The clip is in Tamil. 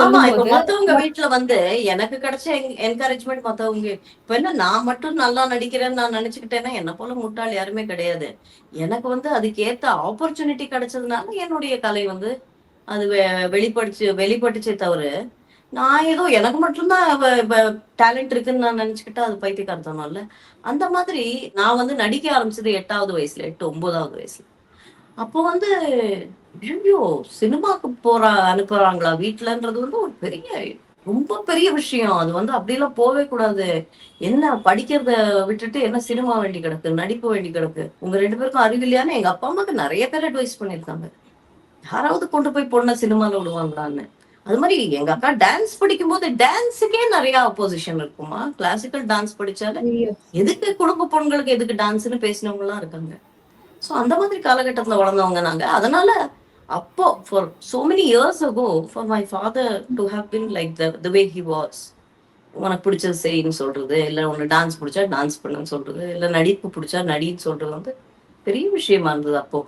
ஆமா. இப்ப சொல்லும்போது மத்தவங்க வீட்ல வந்து எனக்கு கிடைச்ச என்கரேஜ்மெண்ட் மத்தவங்க இப்ப என்ன நான் மட்டும் நல்லா நடிக்கிறேன்னு நான் நினைச்சுக்கிட்டேன்னா, என்ன போல முட்டாள் யாருமே கிடையாது. எனக்கு வந்து அதுக்கு ஏத்த ஆப்பர்ச்சுனிட்டி கிடைச்சதுனால என்னுடைய கலை வந்து அது வெளிப்பட்டுச்சே தவிர, நான் ஏதோ எனக்கு மட்டும் தான் டேலண்ட் இருக்குன்னு நான் நினைச்சுக்கிட்டா அது பைத்தியக்காரத்தனம் இல்ல. அந்த மாதிரி நான் வந்து நடிக்க ஆரம்பிச்சது 8வது வயசுல, 8, 9வது வயசுல. அப்போ வந்து ஐயோ! சினிமாக்கு அனுப்புறாங்களா வீட்லன்றது வந்து ஒரு பெரிய ரொம்ப பெரிய விஷயம். அது வந்து அப்படிலாம் போவே கூடாது. என்ன படிக்கிறத விட்டுட்டு என்ன சினிமா வேண்டி கிடக்கு, நடிப்பு வேண்டி கிடக்கு. உங்க 2 பேருக்கும் அறிவில்லையான்னு எங்க அப்பா, அம்மாக்கு நெறைய பேர் அட்வைஸ் பண்ணியிருக்காங்க. யாராவது கொண்டு போய் பொண்ண சினிமால விடுவாங்களான்னு. அது மாரி எங்க அக்கா டான்ஸ் படிக்கும்போது டான்ஸுக்கே நெறைய அப்போசிஷன் இருக்குமா. கிளாசிக்கல் டான்ஸ் படிச்சாலே, ஐயோ! எதுக்கு குடும்ப பொண்களுக்கு எதுக்கு டான்ஸ்ன்னு பேசினவங்கலாம் இருக்காங்க. சோ அந்த மாதிரி காலகட்டத்துல வளர்ந்தவங்க நாங்க. அதனால அப்போ for so many years ago for my father to have been like the way he was. உனக்கு பிடிச்சது செய்ன்னு சொல்றது, இல்ல உனக்கு டான்ஸ் பிடிச்சா டான்ஸ் பண்ணுன்னு சொல்றது, இல்ல நடிப்பு பிடிச்சா நடின்னு சொல்றது வந்து பெரிய விஷயமா இருந்தது அப்போ.